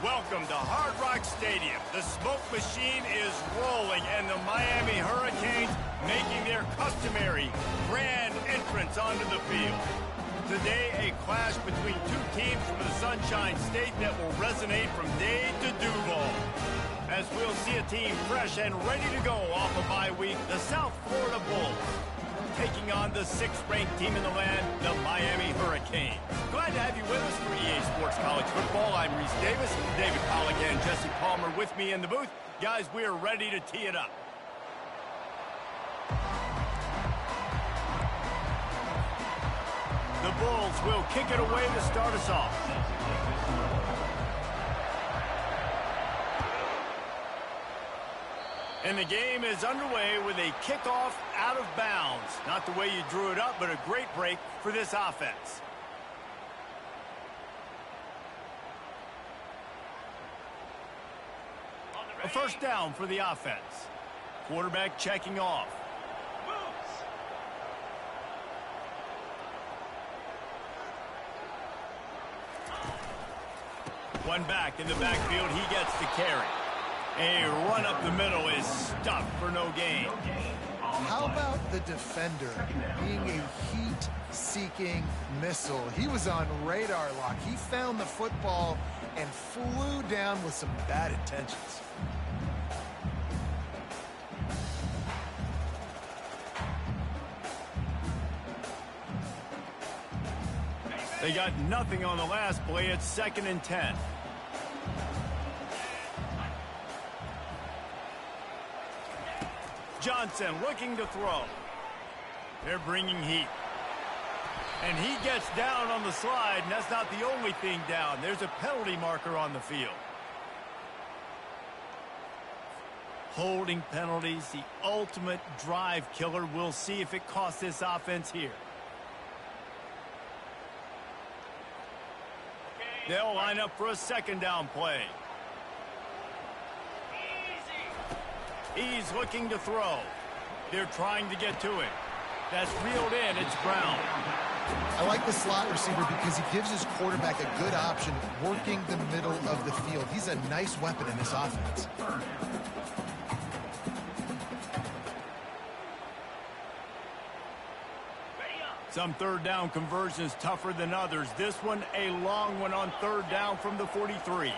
Welcome to Hard Rock Stadium. The smoke machine is rolling, and the Miami Hurricanes making their customary grand entrance onto the field. Today, a clash between two teams from the Sunshine State that will resonate from Dade to Duval. As we'll see a team fresh and ready to go off a bye week, the South Florida Bulls taking on the 6th-ranked team in the land, the Miami Hurricanes. Glad to have you with us for EA Sports College Football. I'm Reese Davis, David Pollack and Jesse Palmer with me in the booth. Guys, we are ready to tee it up. The Bulls will kick it away to start us off. And the game is underway with a kickoff out of bounds. Not the way you drew it up, but a great break for this offense. A first down for the offense. Quarterback checking off. One back in the backfield, he gets the carry. A run up the middle is stuffed for no gain. How about the defender being a heat-seeking missile? He was on radar lock. He found the football and flew down with some bad intentions. They got nothing on the last play. It's 2nd and 10. Johnson looking to throw. They're bringing heat. And he gets down on the slide, and that's not the only thing down. There's a penalty marker on the field. Holding penalties, the ultimate drive killer. We'll see if it costs this offense here. They'll line up for a 2nd down play. He's looking to throw. They're trying to get to it. That's reeled in. It's Brown. I like the slot receiver because he gives his quarterback a good option working the middle of the field. He's a nice weapon in this offense. Some 3rd down conversions tougher than others. This one, a long one on 3rd down from the 43.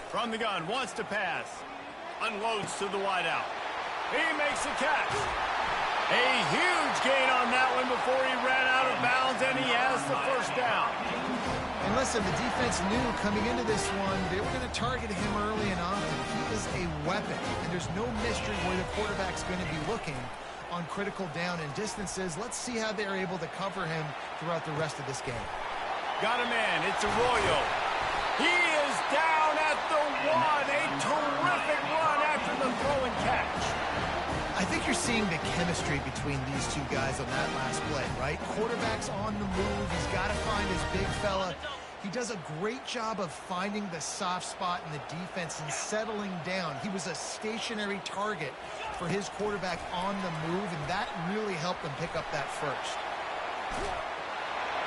From the gun, wants to pass. Unloads to the wideout. He makes a catch. A huge gain on that one before he ran out of bounds, and he has the 1st down. And listen, the defense knew coming into this one, they were going to target him early and often. He is a weapon, and there's no mystery where the quarterback's going to be looking on critical down and distances. Let's see how they're able to cover him throughout the rest of this game. Got a man. It's Arroyo. He is down at the 1. A terrific run after the throw and catch. I think you're seeing the chemistry between these two guys on that last play, right? Quarterback's on the move. He's got to find his big fella. He does a great job of finding the soft spot in the defense and settling down. He was a stationary target for his quarterback on the move, and that really helped them pick up that first.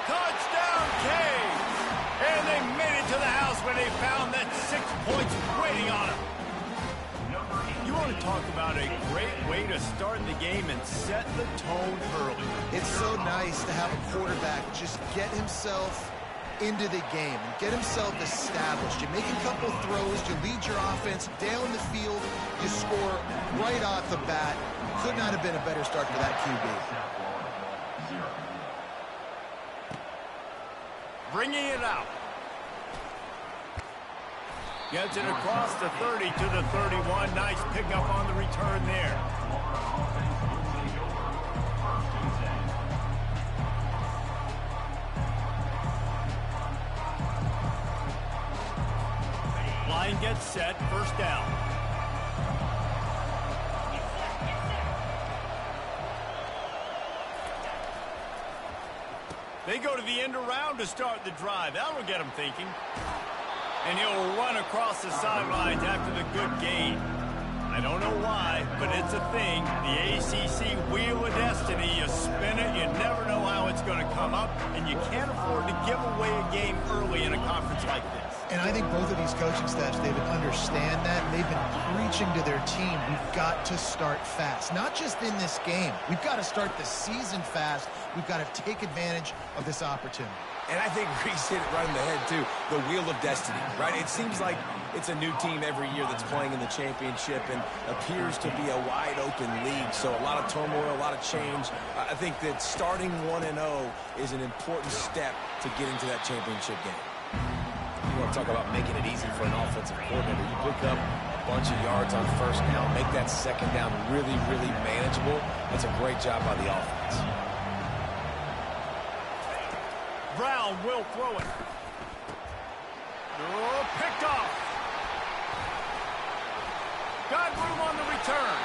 Touchdown, Canes! And they made it to the house when they found that 6 points waiting on them. You want to talk about a great way to start the game and set the tone early. It's so nice to have a quarterback just get himself into the game and get himself established. You make a couple throws, you lead your offense down the field, you score right off the bat. Could not have been a better start for that QB. Bringing it out. Gets it across the 30 to the 31. Nice pickup on the return there. Line gets set. 1st down. They go to the end around to start the drive. That'll get them thinking. And he'll run across the sidelines after the good gain. I don't know why, but it's a thing. The ACC Wheel of Destiny. You spin it, you never know how it's going to come up, and you can't afford to give away a game early in a conference like this. And I think both of these coaching staffs, David, understand that. They've been preaching to their team, we've got to start fast. Not just in this game. We've got to start the season fast. We've got to take advantage of this opportunity. And I think Reese hit it right in the head, too. The wheel of destiny, right? It seems like it's a new team every year that's playing in the championship and appears to be a wide-open league. So a lot of turmoil, a lot of change. I think that starting 1-0 is an important step to get into that championship game. You want to talk about making it easy for an offensive coordinator. You pick up a bunch of yards on first down, make that second down really, really manageable. That's a great job by the offense. Brown will throw it. Oh, picked off. Got room on the return.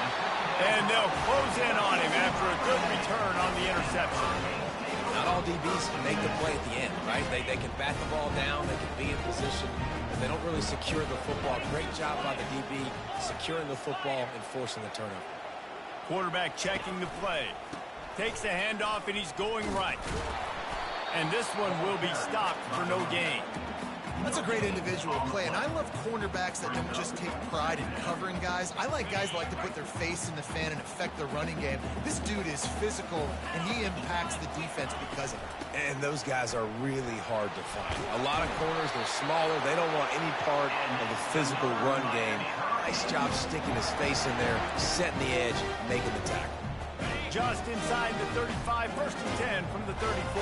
And they'll close in on him after a good return on the interception. Not all DBs can make the play at the end, right? They can bat the ball down, they can be in position, but they don't really secure the football. Great job by the DB securing the football and forcing the turnover. Quarterback checking the play. Takes the handoff, and he's going right. And this one will be stopped for no gain. That's a great individual play, and I love cornerbacks that don't just take pride in covering guys. I like guys that like to put their face in the fan and affect the running game. This dude is physical, and he impacts the defense because of it. And those guys are really hard to find. A lot of corners, they're smaller. They don't want any part of the physical run game. Nice job sticking his face in there, setting the edge, making the tackle. Just inside the 35, 1st and 10 from the 34.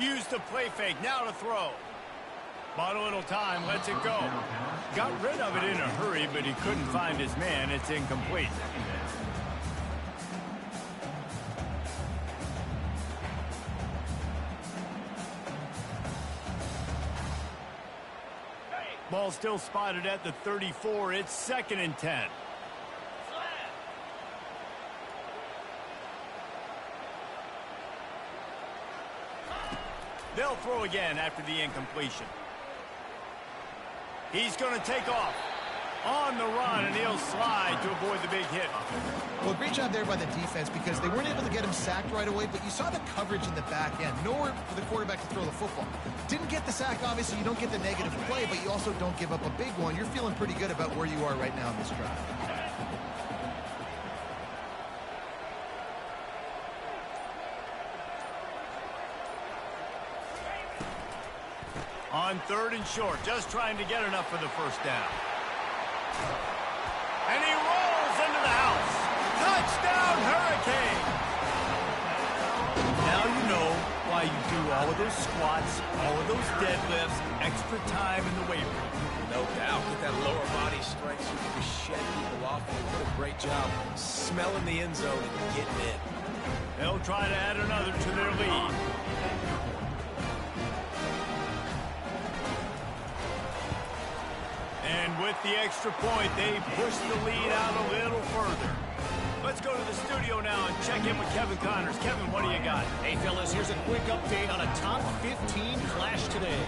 Use the play fake, now to throw. Bought a little time, lets it go. Got rid of it in a hurry, but he couldn't find his man. It's incomplete. Ball still spotted at the 34. It's 2nd and 10. They'll throw again after the incompletion. He's going to take off on the run, and he'll slide to avoid the big hit. Well, great job there by the defense because they weren't able to get him sacked right away, but you saw the coverage in the back end. Nowhere for the quarterback to throw the football. Didn't get the sack, obviously. You don't get the negative play, but you also don't give up a big one. You're feeling pretty good about where you are right now in this drive. On 3rd and short, just trying to get enough for the first down. And he rolls into the house. Touchdown, Hurricane! Now you know why you do all of those squats, all of those deadlifts, extra time in the weight room. No doubt. Get that lower body strength so you can shed people off. And do a great job smelling the end zone and getting in. They'll try to add another to their lead. And with the extra point, they push the lead out a little further. Let's go to the studio now and check in with Kevin Connors. Kevin, what do you got? Hey, fellas, here's a quick update on a top 15 clash today.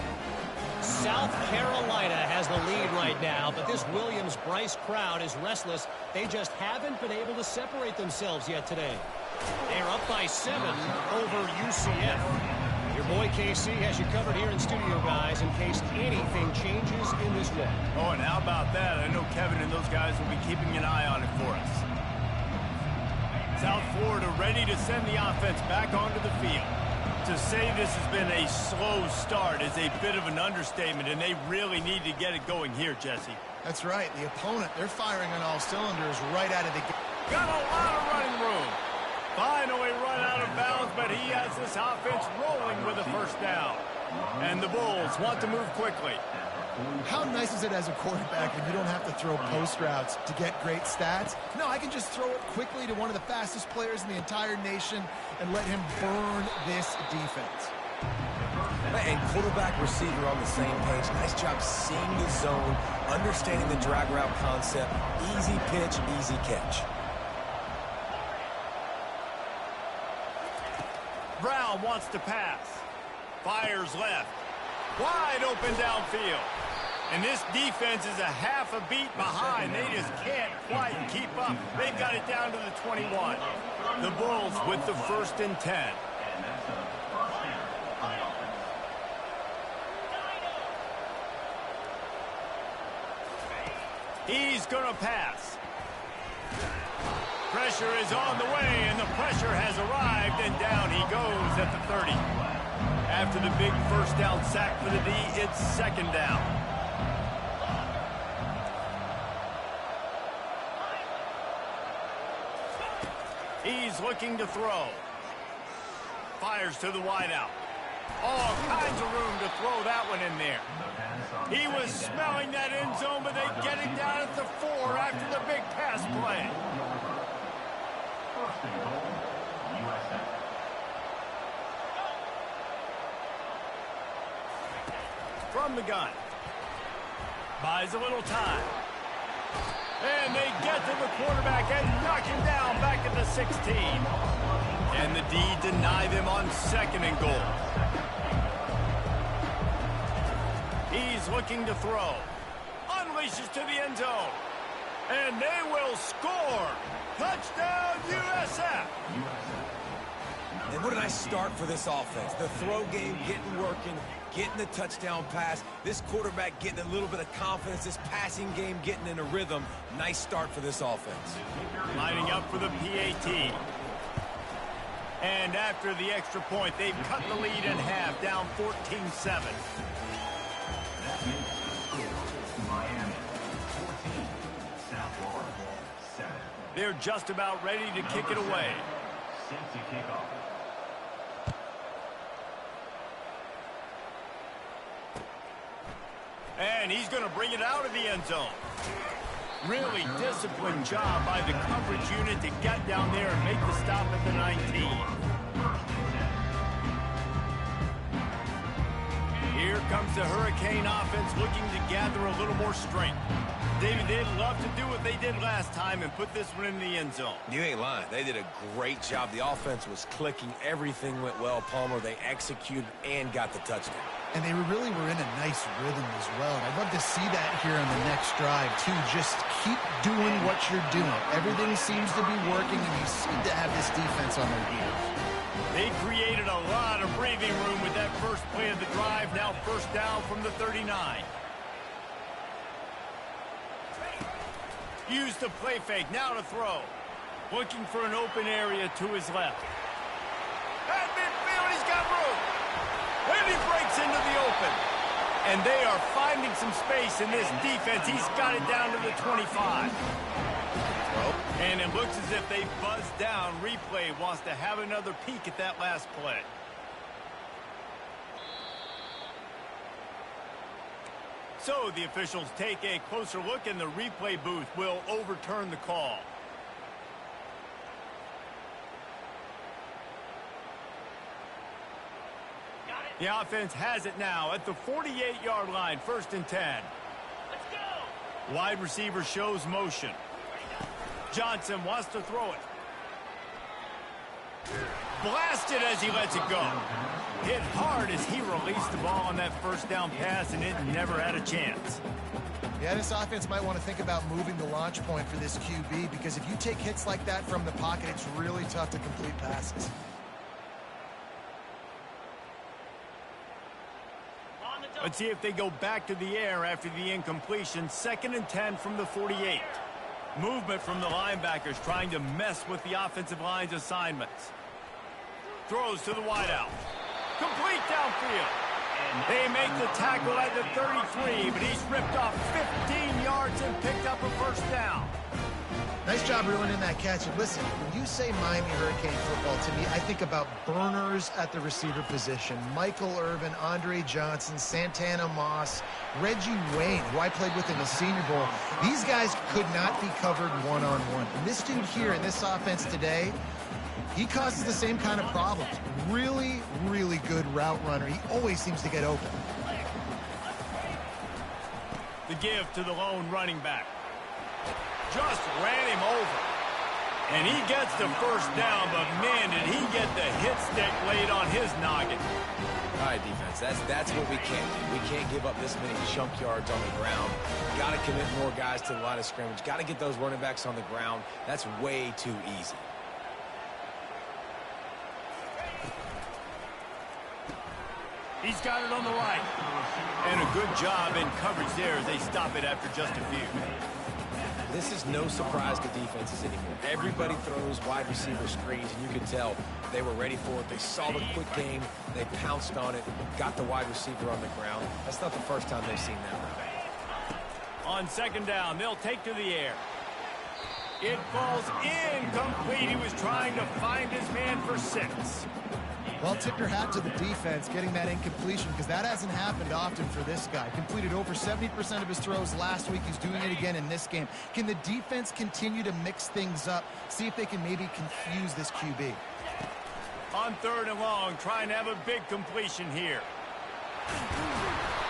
South Carolina has the lead right now, but this Williams-Bryce crowd is restless. They just haven't been able to separate themselves yet today. They're up by 7 over UCF. Your boy KC has you covered here in studio, guys, in case anything changes in this one. Oh, and how about that? I know Kevin and those guys will be keeping an eye on it for us. South Florida ready to send the offense back onto the field. To say this has been a slow start is a bit of an understatement, and they really need to get it going here, Jesse. That's right. The opponent, they're firing on all cylinders right out of the gate. Got a lot of running room. Finally run out of bounds, but he has this offense rolling with a first down. And the Bulls want to move quickly. How nice is it as a quarterback when you don't have to throw post routes to get great stats? No, I can just throw it quickly to one of the fastest players in the entire nation and let him burn this defense. And quarterback, receiver on the same page. Nice job seeing the zone, understanding the drag route concept. Easy pitch, easy catch. Brown wants to pass. Fires left. Wide open downfield. And this defense is a half a beat behind. They just can't quite keep up. They've got it down to the 21. The Bulls with the 1st and 10. He's going to pass. Pressure is on the way, and the pressure has arrived, and down he goes at the 30. After the big first down sack for the D, it's second down. He's looking to throw. Fires to the wideout. All kinds of room to throw that one in there. He was smelling that end zone, but they get him down at the 4 after the big pass play. From the gun. Buys a little time. And they get to the quarterback and knock him down back at the 16. And the D deny them on second and goal. He's looking to throw. Unleashes to the end zone. And they will score. Touchdown, USF. And what a nice start for this offense. The throw game getting working, getting the touchdown pass. This quarterback getting a little bit of confidence. This passing game getting in a rhythm. Nice start for this offense. Lining up for the PAT. And after the extra point, they've cut the lead in half, down 14-7. They're just about ready to kick it away. And he's going to bring it out of the end zone. Really disciplined job by the coverage unit to get down there and make the stop at the 19. Here comes the Hurricane offense looking to gather a little more strength. David, they'd love to do what they did last time and put this one in the end zone. You ain't lying. They did a great job. The offense was clicking. Everything went well, Palmer. They executed and got the touchdown. And they really were in a nice rhythm as well. And I'd love to see that here on the next drive, too. Just keep doing what you're doing. Everything seems to be working, and you seem to have this defense on their heels. They created a lot of breathing room with that first play of the drive. Now first down from the 39. Use the play fake. Now to throw. Looking for an open area to his left. At midfield, he's got room. And he breaks into the open. And they are finding some space in this defense. He's got it down to the 25. And it looks as if they buzzed down. Replay wants to have another peek at that last play. So the officials take a closer look, and the replay booth will overturn the call. The offense has it now at the 48-yard line, 1st and 10. Let's go. Wide receiver shows motion. Johnson wants to throw it. Blasted as he lets it go. Hit hard as he released the ball on that first down pass, and it never had a chance. Yeah, this offense might want to think about moving the launch point for this QB, because if you take hits like that from the pocket, it's really tough to complete passes. Let's see if they go back to the air after the incompletion. 2nd and 10 from the 48. Movement from the linebackers trying to mess with the offensive line's assignments. Throws to the wideout. Complete downfield. They make the tackle at the 33, but he's ripped off 15 yards and picked up a first down. Nice job reeling in that catch. And listen, when you say Miami Hurricane football, to me, I think about burners at the receiver position. Michael Irvin, Andre Johnson, Santana Moss, Reggie Wayne, who I played with in the Senior Bowl. These guys could not be covered one-on-one. And this dude here in this offense today, he causes the same kind of problems. Really, really good route runner. He always seems to get open. The give to the lone running back. Just ran him over. And he gets the first down, but man, did he get the hit stick laid on his noggin. All right, defense, that's what we can't do. We can't give up this many chunk yards on the ground. Got to commit more guys to the line of scrimmage. Got to get those running backs on the ground. That's way too easy. He's got it on the right. And a good job in coverage there as they stop it after just a few. This is no surprise to defenses anymore. Everybody throws wide receiver screens, and you can tell they were ready for it. They saw the quick game. They pounced on it, got the wide receiver on the ground. That's not the first time they've seen that route. On second down, they'll take to the air. It falls incomplete. He was trying to find his man for 6. Well, tip your hat to the defense getting that incompletion, because that hasn't happened often for this guy. Completed over 70% of his throws last week. He's doing it again in this game. Can the defense continue to mix things up, see if they can maybe confuse this QB? On third and long, trying to have a big completion here.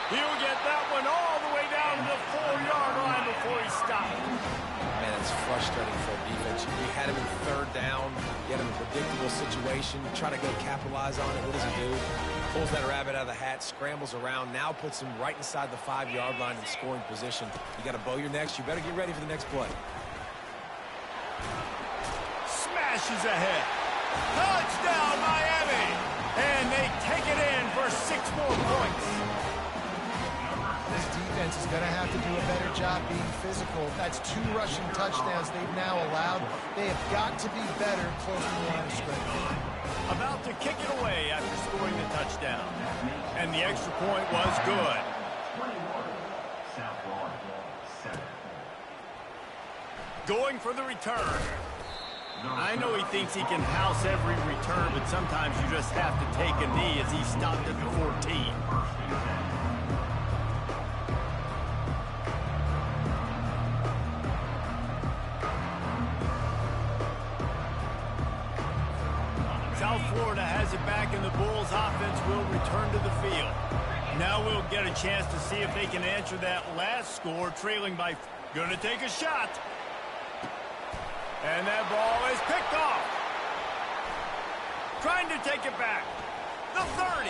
He'll get that one all the way down to the 4-yard line before he stopped. Man, it's frustrating for a defense. You had him in third down. You had him in a predictable situation. Try to go capitalize on it. What does he do? Pulls that rabbit out of the hat, scrambles around, now puts him right inside the 5-yard line in scoring position. You got to bow your necks. You better get ready for the next play. Smashes ahead. Touchdown, Miami! And they take it in for 6 more points. This defense is going to have to do a better job being physical. That's 2 rushing touchdowns they've now allowed. They have got to be better close to the line of scrimmage. About to kick it away after scoring the touchdown. And the extra point was good. Going for the return. I know he thinks he can house every return, but sometimes you just have to take a knee as he stopped at the 14. South Florida has it back, and the Bulls offense will return to the field. Now we'll get a chance to see if they can answer that last score, trailing by... Gonna take a shot. And that ball is picked off. Trying to take it back. The 30.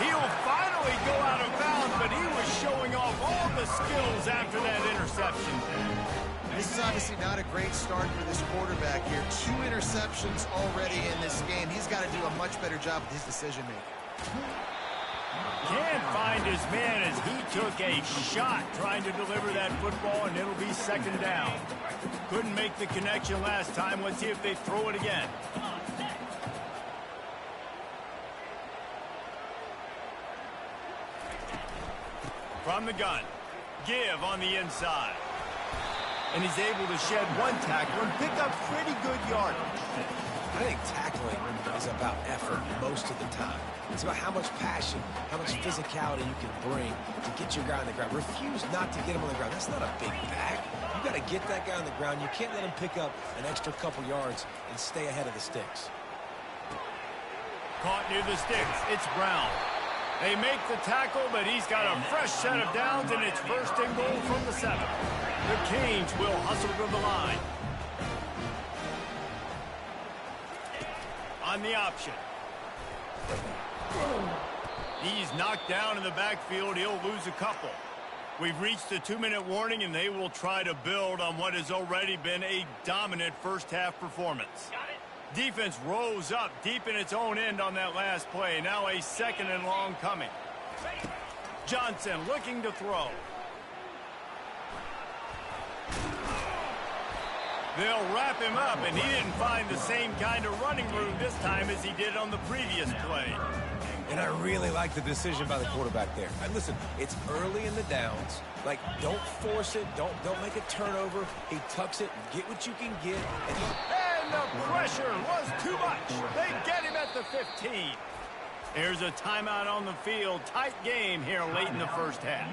He'll finally go out of bounds, but he was showing off all the skills after that interception. This is obviously not a great start for this quarterback here. 2 interceptions already in this game. He's got to do a much better job with his decision-making. Can't find his man as he took a shot trying to deliver that football, and it'll be second down. Couldn't make the connection last time. Let's see if they throw it again. From the gun. Give on the inside. And he's able to shed 1 tackle and pick up pretty good yardage. I think tackling is about effort most of the time. It's about how much passion, how much physicality you can bring to get your guy on the ground. Refuse not to get him on the ground. That's not a big back. You got to get that guy on the ground. You can't let him pick up an extra couple yards and stay ahead of the sticks. Caught near the sticks. It's Brown. They make the tackle, but he's got a fresh set of downs, and it's first and goal from the 7. The Canes will hustle to the line. On the option. He's knocked down in the backfield. He'll lose a couple. We've reached the 2-minute warning, and they will try to build on what has already been a dominant first-half performance. Defense rose up deep in its own end on that last play. Now a 2nd and long coming. Johnson looking to throw. They'll wrap him up, and he didn't find the same kind of running room this time as he did on the previous play. And I really like the decision by the quarterback there. And listen, it's early in the downs. Like, don't force it. Don't make a turnover. He tucks it. Get what you can get. And the pressure was too much. They get him at the 15. There's a timeout on the field. Tight game here late in the first half.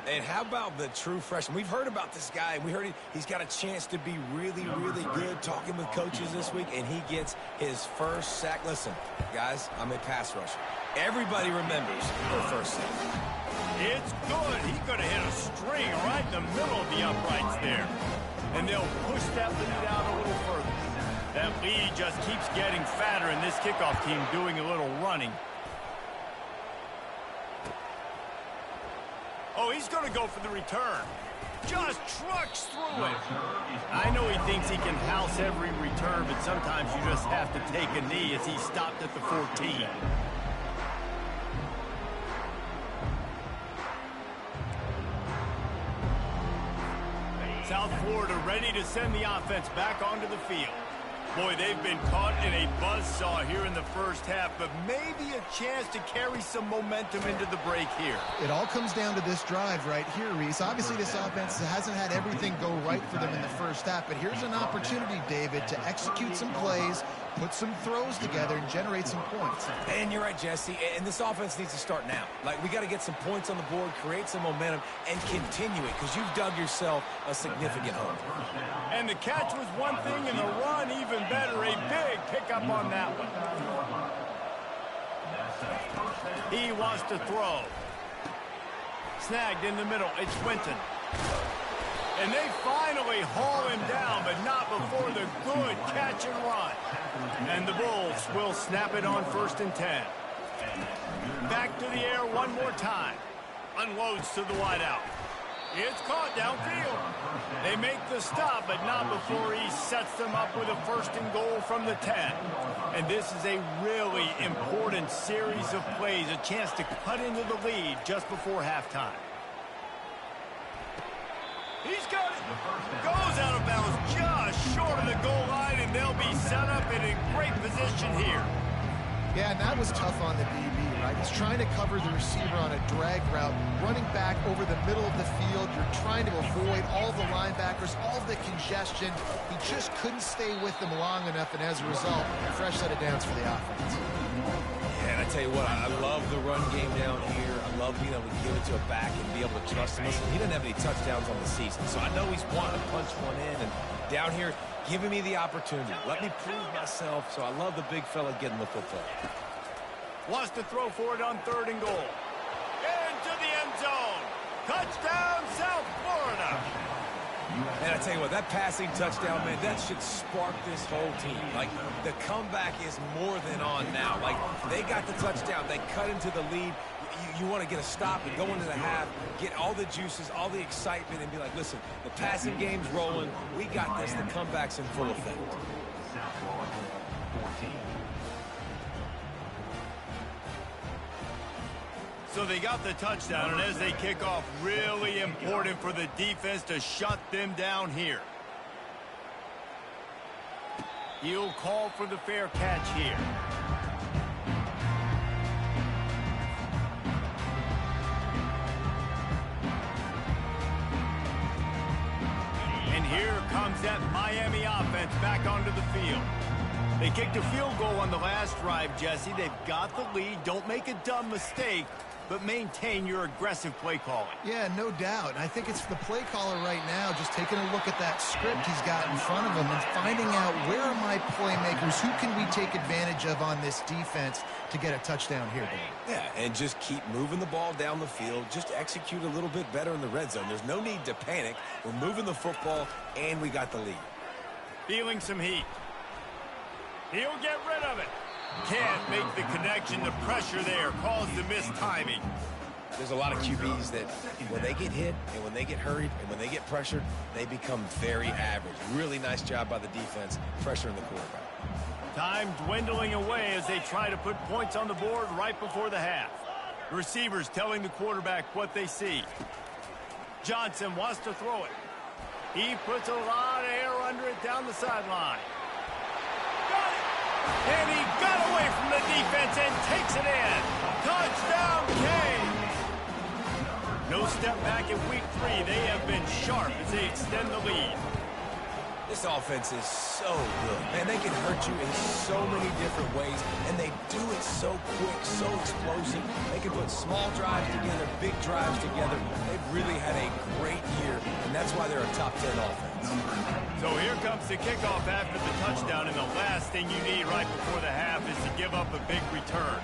And how about the true freshman? We've heard about this guy. We heard he's got a chance to be really, really good. Talking with coaches this week, and he gets his first sack. Listen, guys, I'm a pass rusher. Everybody remembers their first sack. It's good. He could have hit a string right in the middle of the uprights there. And they'll push that lead out a little further. That lead just keeps getting fatter, and this kickoff team doing a little running. Oh, he's going to go for the return. Just trucks through it. I know he thinks he can house every return, but sometimes you just have to take a knee as he stopped at the 14. South Florida ready to send the offense back onto the field. Boy, they've been caught in a buzzsaw here in the first half, but maybe a chance to carry some momentum into the break here. It all comes down to this drive right here, Reese. Obviously, this offense hasn't had everything go right for them in the first half, but here's an opportunity, David, to execute some plays, put some throws together, and generate some points. And you're right, Jesse, and this offense needs to start now. Like, we got to get some points on the board, create some momentum, and continue it, because you've dug yourself a significant hole. And the catch was one thing, and the run even better. A big pickup on that one. He wants to throw. Snagged in the middle. It's Winton. And they finally haul him down, but not before the good catch and run. And the Bulls will snap it on 1st and 10. Back to the air one more time. Unloads to the wideout. It's caught downfield. They make the stop, but not before he sets them up with a 1st and goal from the 10. And this is a really important series of plays, a chance to cut into the lead just before halftime. He's got it. Goes out of bounds just short of the goal line, and they'll be set up in a great position here. Yeah, and that was tough on the DB, right? He's trying to cover the receiver on a drag route, running back over the middle of the field. You're trying to avoid all the linebackers, all the congestion. He just couldn't stay with them long enough, and as a result, a fresh set of downs for the offense. Yeah, and I tell you what, I love the run game down here. I love being able to give it to a back and be able to trust him. Listen, he doesn't have any touchdowns on the season, so I know he's wanting to punch one in, and down here, giving me the opportunity. Let me prove myself, so I love the big fella getting the football. Wants to throw for it on 3rd and goal. Into the end zone. Touchdown, South Florida. And I tell you what, that passing touchdown, man, that should spark this whole team. Like, the comeback is more than on now. Like, they got the touchdown. They cut into the lead. You want to get a stop and go into the half, get all the juices, all the excitement, and be like, listen, the passing game's rolling. We got this. The comeback's in full effect. So they got the touchdown, and as they kick off, really important for the defense to shut them down here. He'll call for the fair catch here. And here comes that Miami offense back onto the field. They kicked a field goal on the last drive, Jesse. They've got the lead. Don't make a dumb mistake, but maintain your aggressive play calling. Yeah, no doubt. I think it's the play caller right now just taking a look at that script he's got in front of him and finding out where are my playmakers, who can we take advantage of on this defense to get a touchdown here, Dan. Yeah, and just keep moving the ball down the field. Just execute a little bit better in the red zone. There's no need to panic. We're moving the football, and we got the lead. Feeling some heat. He'll get rid of it. Can't make the connection. The pressure there caused the missed timing. There's a lot of QBs that when they get hit and when they get hurried and when they get pressured, they become very average. Really nice job by the defense pressuring the quarterback. Time dwindling away as they try to put points on the board right before the half. Receivers telling the quarterback what they see. Johnson wants to throw it. He puts a lot of air under it down the sideline. Got it! And he got away from the defense and takes it in. Touchdown, Kane! No step back in week 3. They have been sharp as they extend the lead. This offense is so good. Man, they can hurt you in so many different ways, and they do it so quick, so explosive. They can put small drives together, big drives together. They've really had a great year, and that's why they're a top 10 offense. So here comes the kickoff after the touchdown, and the last thing you need right before the half is to give up a big return.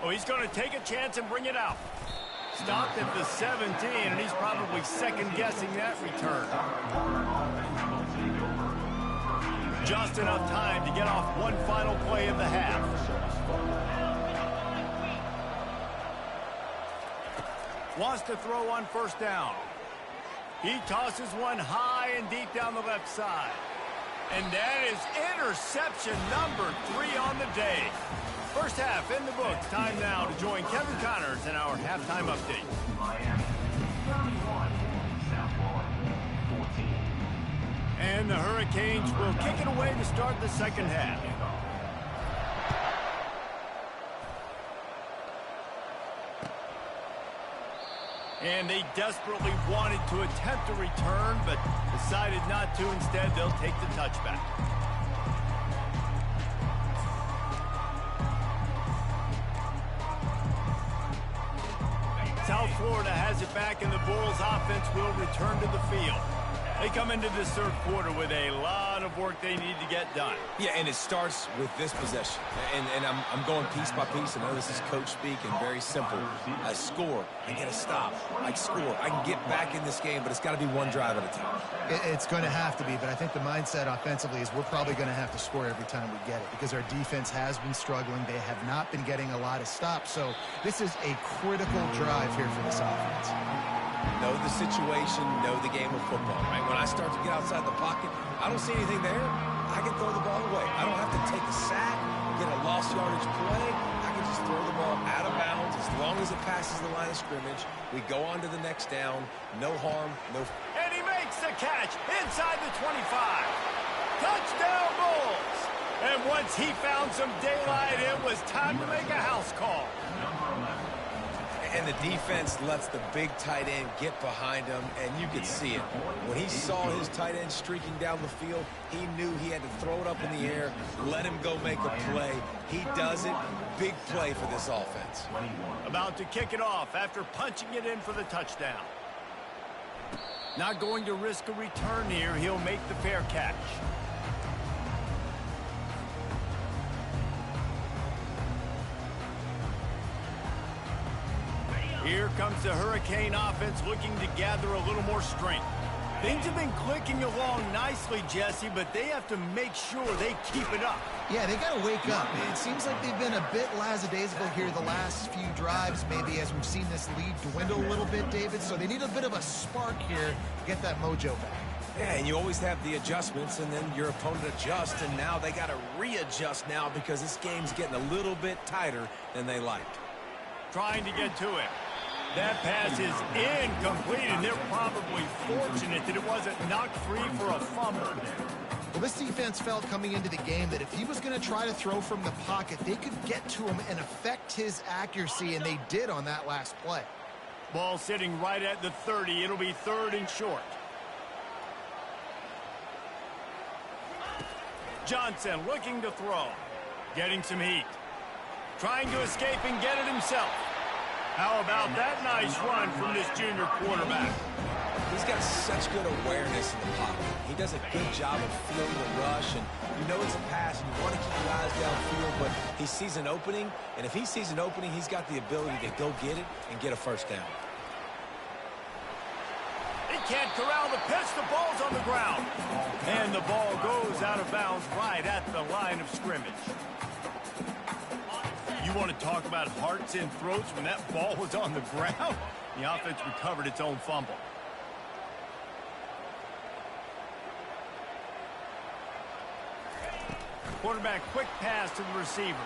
Oh, he's going to take a chance and bring it out. Stopped at the 17, and he's probably second-guessing that return. Just enough time to get off one final play of the half. Wants to throw on 1st down. He tosses one high and deep down the left side. And that is interception number 3 on the day. First half in the books. Time now to join Kevin Connors in our halftime update. Miami, 31, South Florida, 14. And the Hurricanes will kick it away to start the second half. And they desperately wanted to attempt a return, but decided not to. Instead, they'll take the touchback. South Florida has it back, and the Bulls offense will return to the field. They come into this third quarter with a lot of work they need to get done. Yeah, and it starts with this possession. And I'm going piece by piece. I know this is coach speak and very simple. I score. I get a stop. I score. I can get back in this game, but it's got to be one drive at a time. It's going to have to be, but I think the mindset offensively is we're probably going to have to score every time we get it because our defense has been struggling. They have not been getting a lot of stops. So this is a critical drive here for this offense. Know the situation, know the game of football, right? When I start to get outside the pocket, I don't see anything there. I can throw the ball away. I don't have to take a sack, get a lost yardage play. I can just throw the ball out of bounds as long as it passes the line of scrimmage. We go on to the next down. No harm, no... And he makes the catch inside the 25. Touchdown Bulls! And once he found some daylight, it was time to make a house call. And the defense lets the big tight end get behind him, and you could see it. When he saw his tight end streaking down the field, he knew he had to throw it up in the air, let him go make a play. He does it. Big play for this offense. About to kick it off after punching it in for the touchdown. Not going to risk a return here. He'll make the fair catch. Here comes the Hurricane offense looking to gather a little more strength. Things have been clicking along nicely, Jesse, but they have to make sure they keep it up. Yeah, they got to wake up. It seems like they've been a bit lackadaisical here the last few drives, maybe as we've seen this lead dwindle a little bit, David. So they need a bit of a spark here to get that mojo back. Yeah, and you always have the adjustments, and then your opponent adjusts, and now they got to readjust now because this game's getting a little bit tighter than they liked. Trying to get to it. That pass is incomplete, and they're probably fortunate that it wasn't knocked free for a fumble. Well, this defense felt coming into the game that if he was going to try to throw from the pocket, they could get to him and affect his accuracy, and they did on that last play. Ball sitting right at the 30. It'll be third and short. Johnson looking to throw. Getting some heat. Trying to escape and get it himself. How about that nice run from this junior quarterback? He's got such good awareness in the pocket. He does a good job of feeling the rush, and you know it's a pass, and you want to keep your eyes downfield, but he sees an opening, and if he sees an opening, he's got the ability to go get it and get a first down. He can't corral the pitch. The ball's on the ground. And the ball goes out of bounds right at the line of scrimmage. You want to talk about hearts and throats when that ball was on the ground? The offense recovered its own fumble. Quarterback quick pass to the receiver.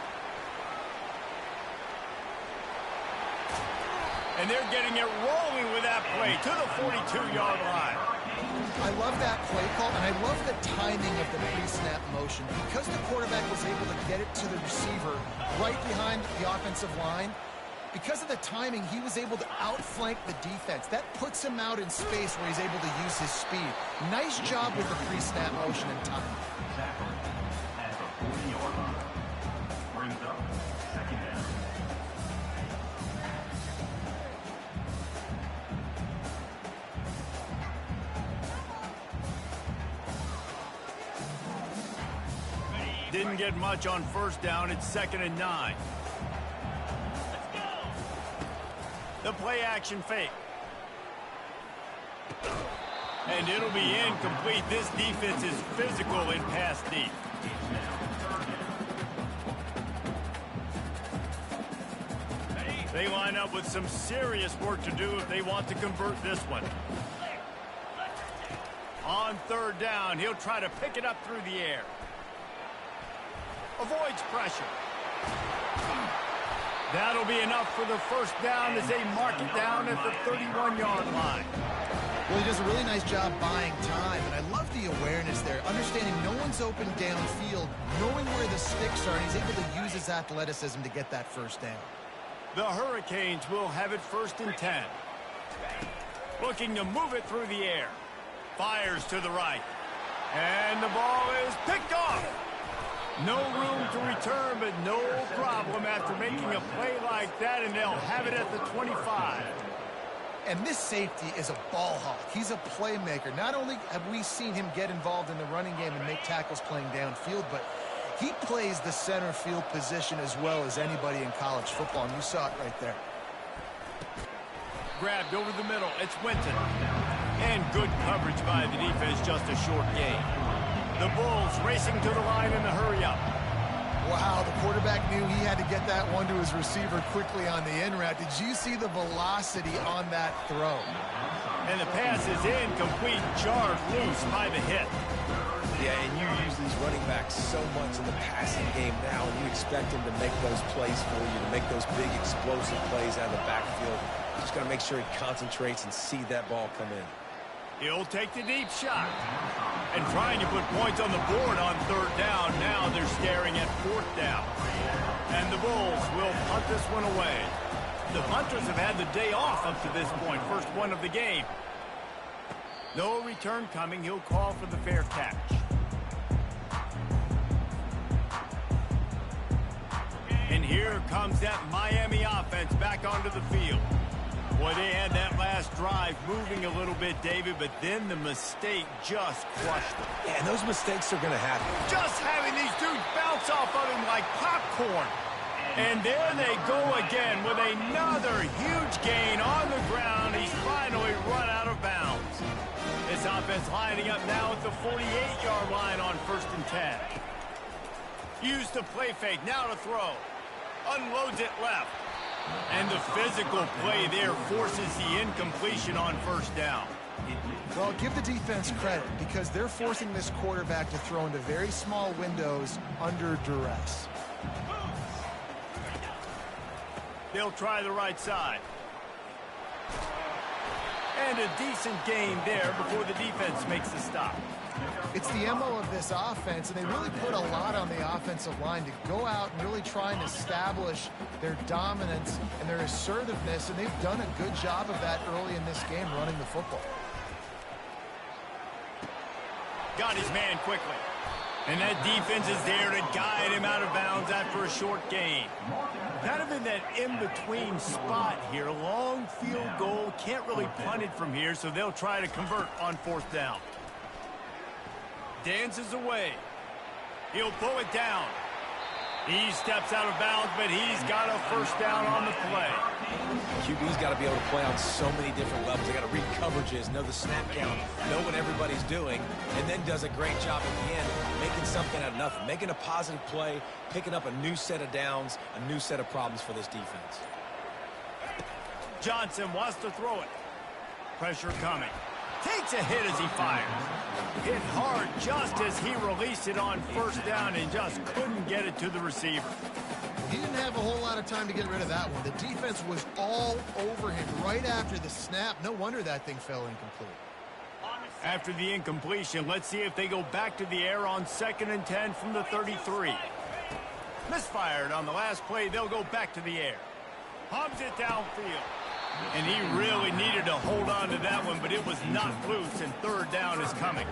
And they're getting it rolling with that play to the 42-yard line. I love that play call, and I love the timing of the pre-snap motion. Because the quarterback was able to get it to the receiver right behind the offensive line, because of the timing, he was able to outflank the defense. That puts him out in space where he's able to use his speed. Nice job with the pre-snap motion and timing. At the 40-yard line. Brings up second down. Didn't get much on first down. It's 2nd and 9. The play action fake. And it'll be incomplete. This defense is physical in pass deep. They line up with some serious work to do if they want to convert this one. On third down, he'll try to pick it up through the air. Avoids pressure. That'll be enough for the first down as they mark it down at the 31-yard line. Well, he does a really nice job buying time, and I love the awareness there, understanding no one's open downfield, knowing where the sticks are, and he's able to use his athleticism to get that first down. The Hurricanes will have it 1st and 10. Looking to move it through the air. Fires to the right. And the ball is picked off. No room to return, but no problem after making a play like that, and they'll have it at the 25. And this safety is a ball hawk. He's a playmaker. Not only have we seen him get involved in the running game and make tackles playing downfield, but he plays the center field position as well as anybody in college football, and you saw it right there. Grabbed over the middle. It's Winton. And good coverage by the defense, just a short gain. The Bulls racing to the line in the hurry-up. Wow, the quarterback knew he had to get that one to his receiver quickly on the in route. Did you see the velocity on that throw? And the pass is incomplete, jarred loose by the hit. Yeah, and you use these running backs so much in the passing game now, and you expect them to make those plays for you, to make those big explosive plays out of the backfield. Just got to make sure he concentrates and see that ball come in. He'll take the deep shot. And trying to put points on the board on 3rd down. Now they're staring at 4th down. And the Bulls will punt this one away. The punters have had the day off up to this point. First one of the game. No return coming. He'll call for the fair catch. And here comes that Miami offense back onto the field. Boy, they had that last drive moving a little bit, David, but then the mistake just crushed them. Yeah, and those mistakes are going to happen. Just having these dudes bounce off of him like popcorn. And there they go again with another huge gain on the ground. He's finally run out of bounds. This offense lining up now at the 48-yard line on 1st and 10. Used the play fake, now to throw. Unloads it left. And the physical play there forces the incompletion on 1st down. Well, give the defense credit because they're forcing this quarterback to throw into very small windows under duress. They'll try the right side. And a decent gain there before the defense makes the stop. It's the MO of this offense, and they really put a lot on the offensive line to go out and really try and establish their dominance and their assertiveness, and they've done a good job of that early in this game running the football. Got his man quickly. And that defense is there to guide him out of bounds after a short gain. Kind of in that in-between spot here. Long field goal. Can't really punt it from here, so they'll try to convert on 4th down. Dances away. He'll pull it down. He steps out of bounds, but he's got a 1st down on the play. QB's got to be able to play on so many different levels. They got to read coverages, know the snap count, know what everybody's doing, and then does a great job at the end making something out of nothing, making a positive play, picking up a new set of downs, a new set of problems for this defense. Johnson wants to throw it. Pressure coming. Takes a hit as he fires. Hit hard just as he released it on 1st down and just couldn't get it to the receiver. He didn't have a whole lot of time to get rid of that one. The defense was all over him right after the snap. No wonder that thing fell incomplete. After the incompletion, let's see if they go back to the air on 2nd and 10 from the 33. Misfired on the last play. They'll go back to the air. Hubs it downfield. And he really needed to hold on to that one, but it was not loose, and 3rd down is coming.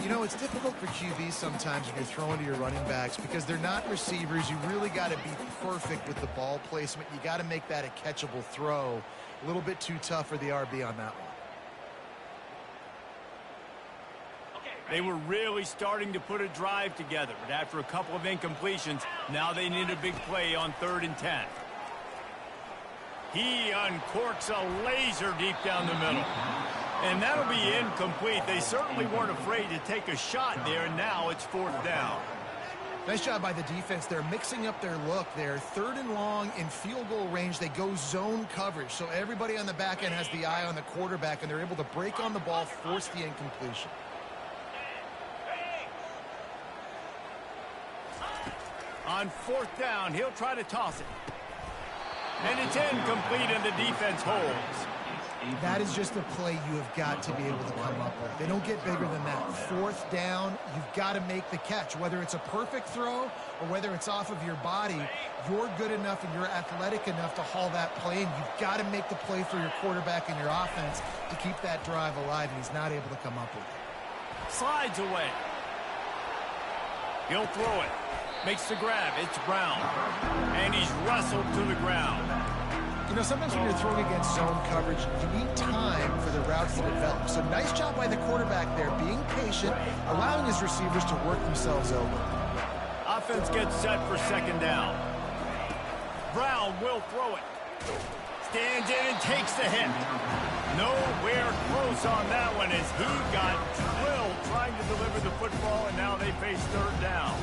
You know, it's difficult for QBs sometimes when you're throwing to your running backs because they're not receivers. You really got to be perfect with the ball placement. You got to make that a catchable throw. A little bit too tough for the RB on that one. They were really starting to put a drive together, but after a couple of incompletions, now they need a big play on 3rd and 10. He uncorks a laser deep down the middle. And that'll be incomplete. They certainly weren't afraid to take a shot there, and now it's 4th down. Nice job by the defense. They're mixing up their look there. 3rd and long in field goal range. They go zone coverage. So everybody on the back end has the eye on the quarterback, and they're able to break on the ball, force the incompletion. On 4th down, he'll try to toss it. And it's incomplete and the defense holds. That is just a play you have got to be able to come up with. They don't get bigger than that. 4th down, you've got to make the catch. Whether it's a perfect throw or whether it's off of your body, you're good enough and you're athletic enough to haul that play in. You've got to make the play for your quarterback and your offense to keep that drive alive, and he's not able to come up with it. Slides away. He'll throw it. Makes the grab. It's Brown. And he's wrestled to the ground. You know, sometimes when you're throwing against zone coverage, you need time for the routes to develop. So nice job by the quarterback there, being patient, allowing his receivers to work themselves over. Offense gets set for 2nd down. Brown will throw it. Stands in and takes the hit. Nowhere close on that one as he got drilled trying to deliver the football, and now they face 3rd down.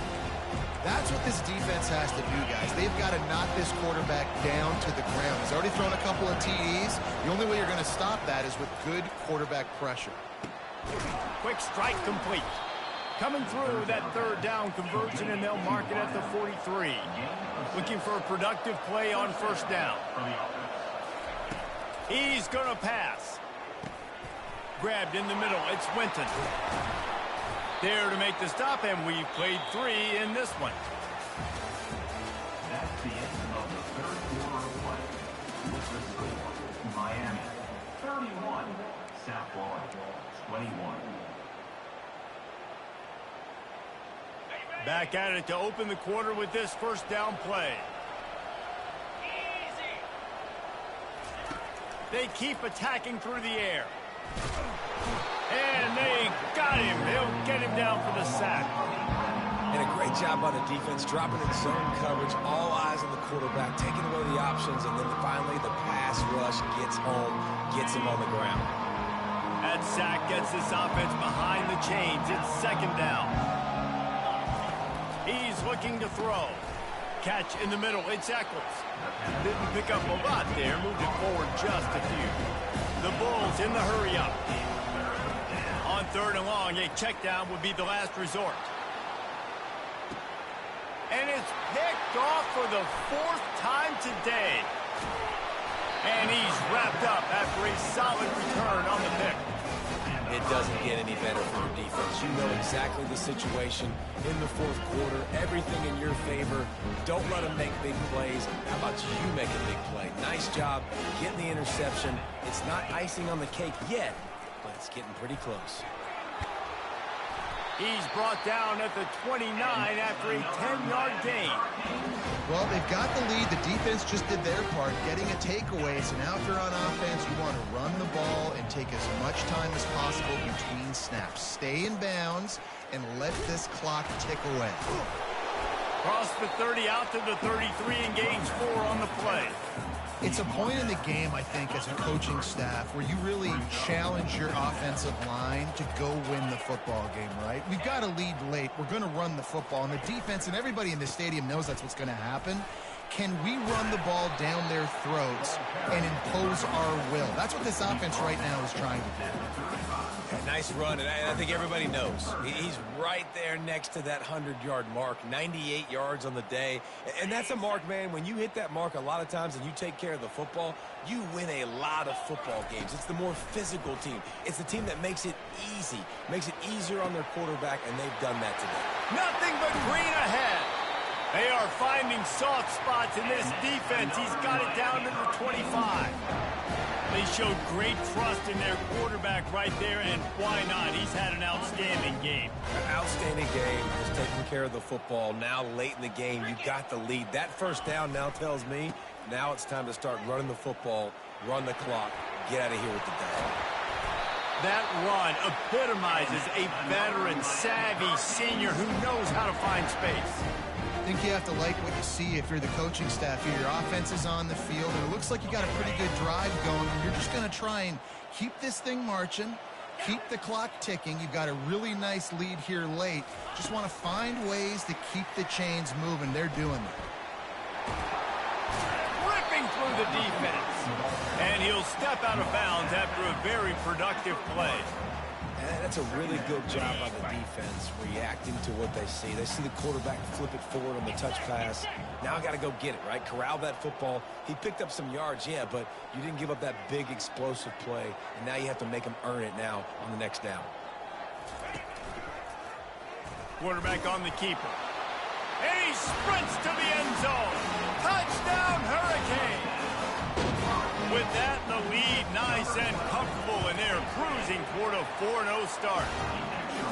That's what this defense has to do, guys. They've got to knock this quarterback down to the ground. He's already thrown a couple of TDs. The only way you're going to stop that is with good quarterback pressure. Quick strike complete. Coming through that 3rd down conversion, and they'll mark it at the 43. Looking for a productive play on 1st down. He's going to pass. Grabbed in the middle. It's Winton. There to make the stop, and we've played 3 in this one. That's the end of the 3rd quarter of play. With the score, Miami 31, South Florida 21. Back at it to open the quarter with this 1st down play. They keep attacking through the air. And they got him. They'll get him down for the sack. And a great job by the defense, dropping in zone coverage, all eyes on the quarterback, taking away the options, and then finally the pass rush gets home, gets him on the ground. That sack gets this offense behind the chains. It's 2nd down. He's looking to throw. Catch in the middle. It's Eccles. Didn't pick up a lot there. Moved it forward just a few. The Bulls in the hurry-up. On 3rd and long, a check down would be the last resort. And it's picked off for the 4th time today. And he's wrapped up after a solid return on the pick. It doesn't get any better for your defense. You know exactly the situation in the 4th quarter. Everything in your favor. Don't let them make big plays. How about you make a big play? Nice job getting the interception. It's not icing on the cake yet, but it's getting pretty close. He's brought down at the 29 after a 10-yard gain. Well, they've got the lead. The defense just did their part, getting a takeaway. So now if you're on offense, you want to run the ball and take as much time as possible between snaps. Stay in bounds and let this clock tick away. Cross the 30 out to the 33 and gains 4 on the play. It's a point in the game, I think, as a coaching staff where you really challenge your offensive line to go win the football game, right? We've got to lead late. We're going to run the football. And the defense and everybody in the stadium knows that's what's going to happen. Can we run the ball down their throats and impose our will? That's what this offense right now is trying to do. Nice run, and I think everybody knows. He's right there next to that 100-yard mark, 98 yards on the day. And that's a mark, man. When you hit that mark a lot of times and you take care of the football, you win a lot of football games. It's the more physical team. It's the team that makes it easy, makes it easier on their quarterback, and they've done that today. Nothing but green ahead. They are finding soft spots in this defense. He's got it down to the 25. They showed great trust in their quarterback right there, and why not? He's had an outstanding game. An outstanding game, just taking care of the football. Now late in the game, you got the lead. That 1st down now tells me now it's time to start running the football, run the clock, get out of here with the dub. That run epitomizes a veteran, savvy senior who knows how to find space. I think you have to like what you see if you're the coaching staff here. Your offense is on the field, and it looks like you got a pretty good drive going, and you're just going to try and keep this thing marching, keep the clock ticking. You've got a really nice lead here late. Just want to find ways to keep the chains moving. They're doing it. Ripping through the defense. And he'll step out of bounds after a very productive play. That's a really good job by the defense, reacting to what they see. They see the quarterback flip it forward on the touch pass. Now I got to go get it, right? Corral that football. He picked up some yards, yeah, but you didn't give up that big explosive play, and now you have to make him earn it now on the next down. Quarterback on the keeper. And he sprints to the end zone. Touchdown, Hurricane! With that, the lead nice and comfortable, and they're cruising toward a 4-0 start.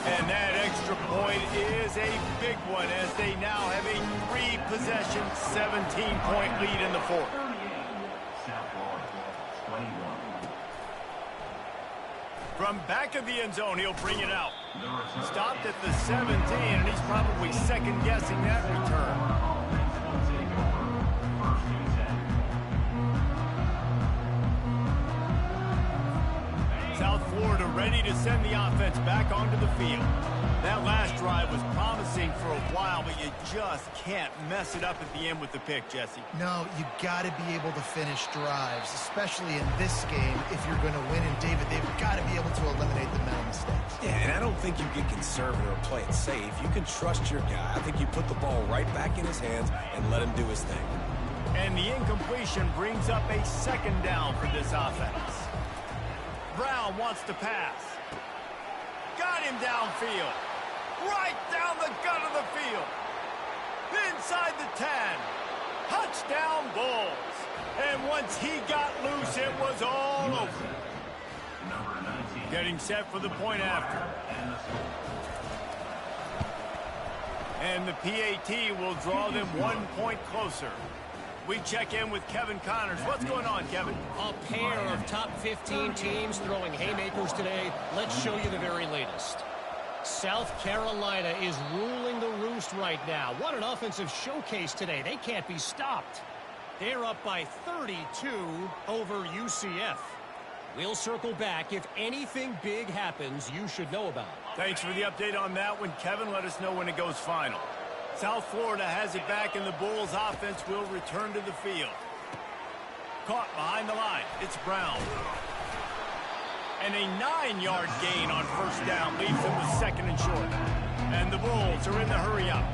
And that extra point is a big one as they now have a 3-possession, 17-point lead in the fourth. South Florida, 21. From back of the end zone, he'll bring it out. Stopped at the 17, and he's probably second-guessing that return. South Florida ready to send the offense back onto the field. That last drive was promising for a while, but you just can't mess it up at the end with the pick, Jesse. No, you got to be able to finish drives, especially in this game if you're going to win. And David, they've got to be able to eliminate the mental mistakes. Yeah, and I don't think you get conservative or play it safe. You can trust your guy. I think you put the ball right back in his hands and let him do his thing. And the incompletion brings up a second down for this offense. Brown wants to pass. Got him downfield. Right down the gut of the field. Inside the 10. Touchdown Bulls. And once he got loose, it was all over. Getting set for the point after. And the PAT will draw them 1 point closer. We check in with Kevin Connors. What's going on, Kevin? A pair of top 15 teams throwing haymakers today. Let's show you the very latest. South Carolina is ruling the roost right now. What an offensive showcase today. They can't be stopped. They're up by 32 over UCF. We'll circle back. If anything big happens, you should know about it. Thanks for the update on that one, Kevin. Let us know when it goes final. South Florida has it back, and the Bulls offense will return to the field. Caught behind the line. It's Brown. And a 9-yard gain on first down leaves them with second and short. And the Bulls are in the hurry-up.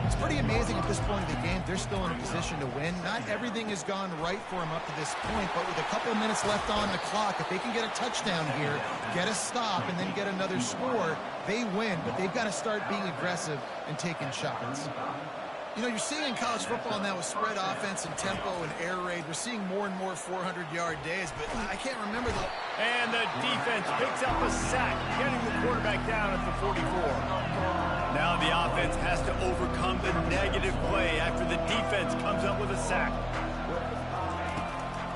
It's pretty amazing at this point of the game. They're still in a position to win. Not everything has gone right for them up to this point, but with a couple of minutes left on the clock, if they can get a touchdown here, get a stop, and then get another score, they win. But they've got to start being aggressive and taking shots. You know, you're seeing in college football now with spread offense and tempo and air raid, we're seeing more and more 400-yard days, but I can't remember the... And the defense picks up a sack, getting the quarterback down at the 44. Now the offense has to overcome the negative play after the defense comes up with a sack.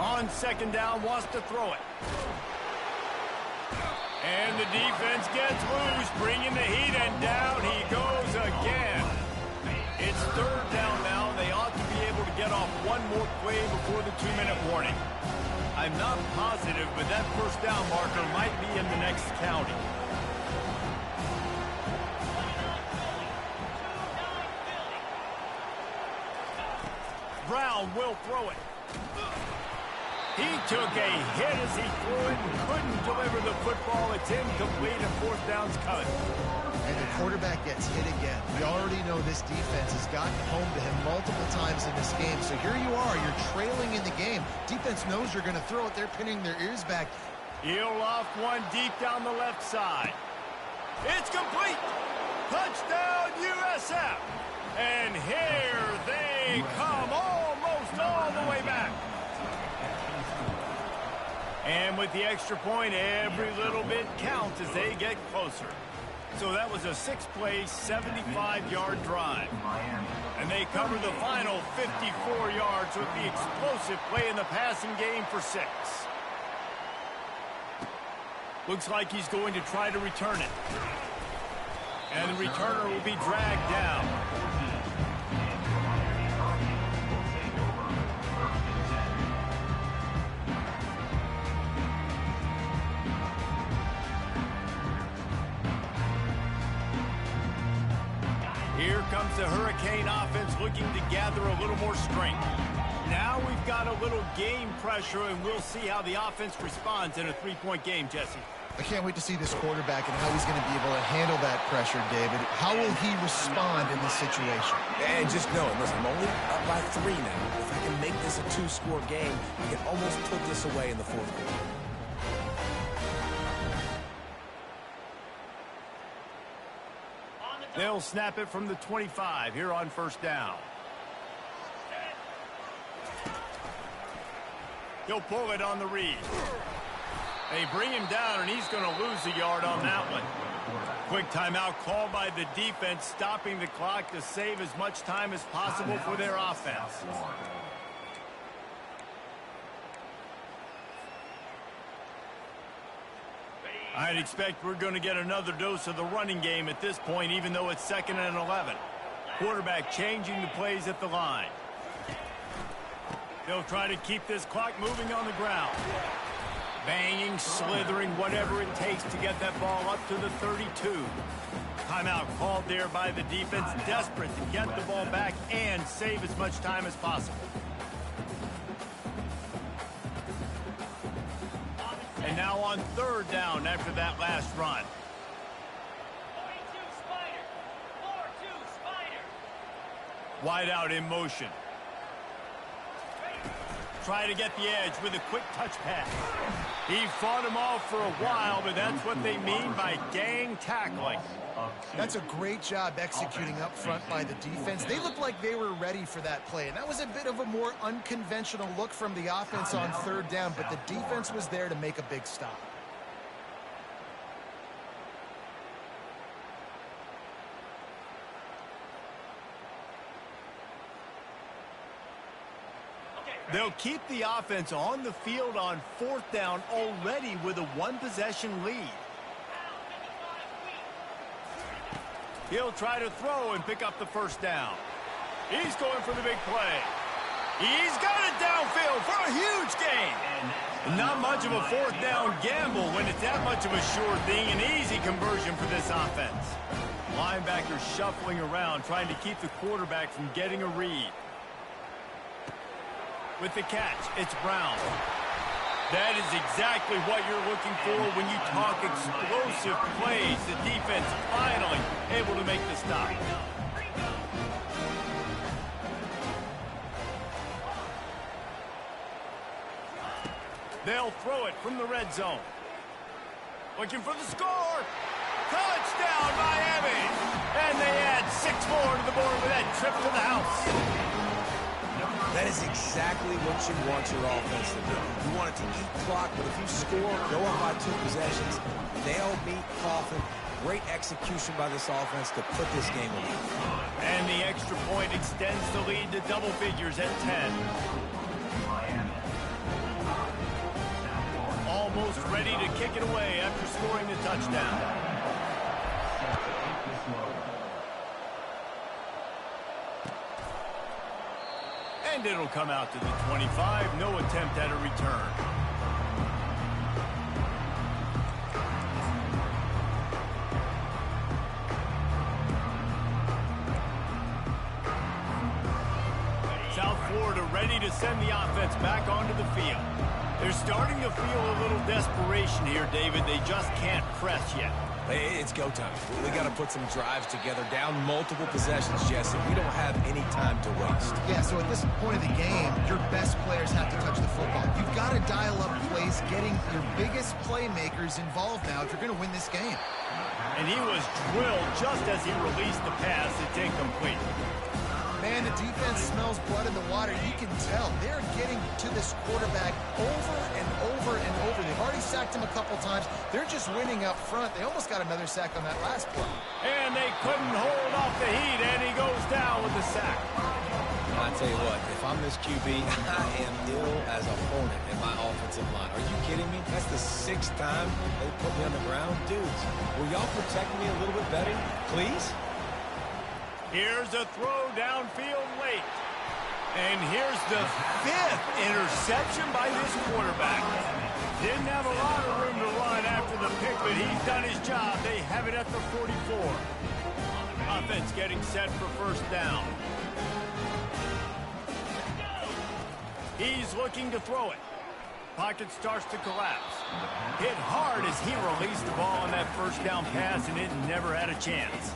On second down, wants to throw it. And the defense gets loose, bringing the heat, and down he goes again. It's third down now. They ought to be able to get off one more play before the 2-minute warning. I'm not positive, but that first down marker might be in the next county. Brown will throw it. He took a hit as he threw it and couldn't deliver the football. It's incomplete and fourth down's coming. And the quarterback gets hit again. We already know this defense has gotten home to him multiple times in this game. So here you are. You're trailing in the game. Defense knows you're going to throw it. They're pinning their ears back. He'll off one deep down the left side. It's complete. Touchdown, USF. And here they come almost all the way back. And with the extra point, every little bit counts as they get closer. So that was a 6-play, 75-yard drive. And they cover the final 54 yards with the explosive play in the passing game for 6. Looks like he's going to try to return it. And the returner will be dragged down. Here comes the Hurricane offense looking to gather a little more strength. Now we've got a little game pressure, and we'll see how the offense responds in a 3-point game, Jesse. I can't wait to see this quarterback and how he's going to be able to handle that pressure, David. How will he respond in this situation? And just knowing, listen, I'm only up by 3 now. If I can make this a 2-score game, I can almost put this away in the 4th quarter. They'll snap it from the 25 here on 1st down. He'll pull it on the read. They bring him down, and he's going to lose a yard on that one. Quick timeout called by the defense, stopping the clock to save as much time as possible for their offense. I'd expect we're going to get another dose of the running game at this point, even though it's 2nd and 11. Quarterback changing the plays at the line. They'll try to keep this clock moving on the ground. Banging, slithering, whatever it takes to get that ball up to the 32. Timeout called there by the defense, desperate to get the ball back and save as much time as possible. And now on 3rd down after that last run. 42 Spider. 4-2 Spider. Wide out in motion. Try to get the edge with a quick touch pass. He fought him off for a while, but that's what they mean by gang tackling. That's a great job executing up front by the defense. They looked like they were ready for that play, and that was a bit of a more unconventional look from the offense on 3rd down, but the defense was there to make a big stop. They'll keep the offense on the field on 4th down already with a 1-possession lead. He'll try to throw and pick up the 1st down. He's going for the big play. He's got it downfield for a huge gain. Not much of a 4th down gamble when it's that much of a sure thing. An easy conversion for this offense. Linebackers shuffling around trying to keep the quarterback from getting a read. With the catch, it's Brown. That is exactly what you're looking for when you talk explosive plays. The defense finally able to make the stop. They'll throw it from the red zone. Looking for the score. Touchdown, Miami! And they add 6 more to the board with that trip to the house. That is exactly what you want your offense to do. You want it to eat clock, but if you score, go up by 2 possessions, nail, beat, coffin. Great execution by this offense to put this game away. And the extra point extends the lead to double figures at 10. Almost ready to kick it away after scoring the touchdown. And it'll come out to the 25. No attempt at a return. South Florida ready to send the offense back onto the field. They're starting to feel a little desperation here, David. They just can't press yet. It's go time. We got to put some drives together, down multiple possessions, Jesse. We don't have any time to waste. Yeah, so at this point of the game, your best players have to touch the football. You've got to dial up plays, getting your biggest playmakers involved now if you're going to win this game. And he was drilled just as he released the pass. It's incomplete. Man, the defense smells blood in the water. You can tell they're getting to this quarterback over and over and over. They've already sacked him a couple times. They're just winning up front. They almost got another sack on that last play. And they couldn't hold off the heat, and he goes down with the sack. I tell you what, if I'm this QB, I am ill as a hornet in my offensive line. Are you kidding me? That's the 6th time they put me on the ground. Dudes, will y'all protect me a little bit better, please? Here's a throw downfield late. And here's the 5th interception by this quarterback. Didn't have a lot of room to run after the pick, but he's done his job. They have it at the 44. Offense getting set for 1st down. He's looking to throw it. pocket starts to collapse. Hit hard as he released the ball on that first down pass, and it never had a chance.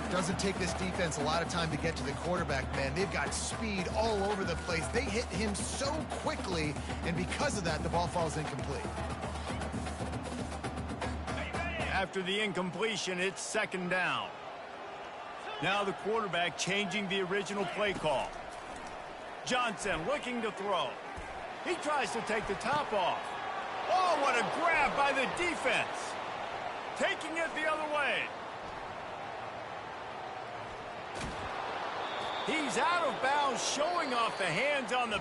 Doesn't take this defense a lot of time to get to the quarterback, man. They've got speed all over the place. They hit him so quickly, and because of that, the ball falls incomplete. After the incompletion, it's second down. Now the quarterback changing the original play call. Johnson looking to throw. He tries to take the top off. Oh, what a grab by the defense. Taking it the other way. He's out of bounds, showing off the hands on the